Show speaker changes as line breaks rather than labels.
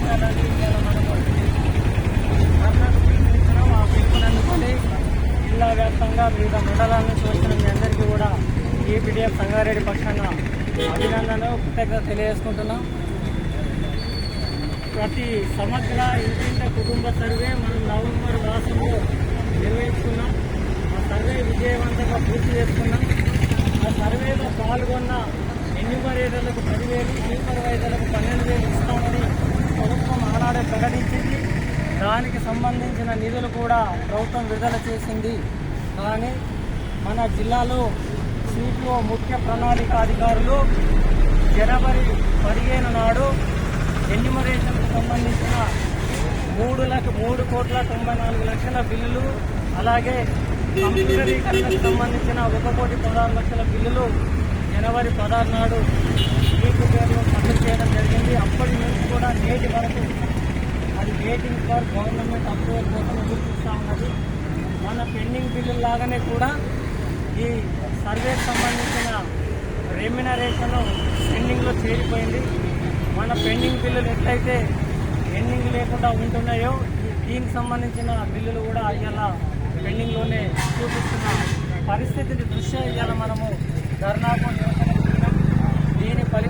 చేపట్టాలని ఇలా మనము ధర్నాకు పిలుపునిస్తున్నాం. ఆ పిలుపునందుకొని జిల్లా వ్యాప్తంగా వివిధ మండలాల నుంచి వచ్చిన మీ అందరికీ కూడా ఈపీడీఎఫ్ సంగారెడ్డి పక్షాన అభినందనలు కృతజ్ఞత తెలియజేసుకుంటున్నాం. ప్రతి సమగ్ర ఇంటింట కుటుంబ సర్వే మనం నవంబర్ మాసంలో నిర్వహించుకున్నాం. ఆ సర్వే విజయవంతంగా పూర్తి చేసుకున్నాం. ఆ సర్వేలో పాల్గొన్న ఎన్యూమరేటర్లకు 10,000, సూపర్వైజర్లకు 12,000 ఇస్తామని ప్రభుత్వం ఆనాడే ప్రకటించింది. దానికి సంబంధించిన నిధులు కూడా ప్రభుత్వం విడుదల చేసింది. కానీ మన జిల్లాలో సిపిఓ ముఖ్య ప్రణాళిక అధికారులు జనవరి 15 నాడు ఎన్యూమరేషన్కు సంబంధించిన 3,94,00,000 బిల్లులు, అలాగే కంప్యూటరీకరణకు సంబంధించిన 1,16,00,000 బిల్లులు జనవరి 16 నాడు ఈపీడీఎఫ్లో సబ్మిట్ చేయడం జరిగింది. అప్పటి నుంచి కూడా నేటి వరకు అది వెయిటింగ్ ఫర్ గవర్నమెంట్ అప్రూవల్ కోసం ఎదురు చూస్తూ ఉన్నది. మన పెండింగ్ బిల్లుల లాగానే కూడా ఈ సర్వేకి సంబంధించిన రెమ్యునరేషన్ పెండింగ్లో చేరిపోయింది. మన పెండింగ్ బిల్లులు ఎట్లయితే పెండింగ్ లేకుండా ఉంటున్నాయో దీనికి సంబంధించిన బిల్లులు కూడా ఇవాళ పెండింగ్లోనే చూపిస్తున్న పరిస్థితిని దృష్ట్యా ఇవాళ మనము ధర్నాకు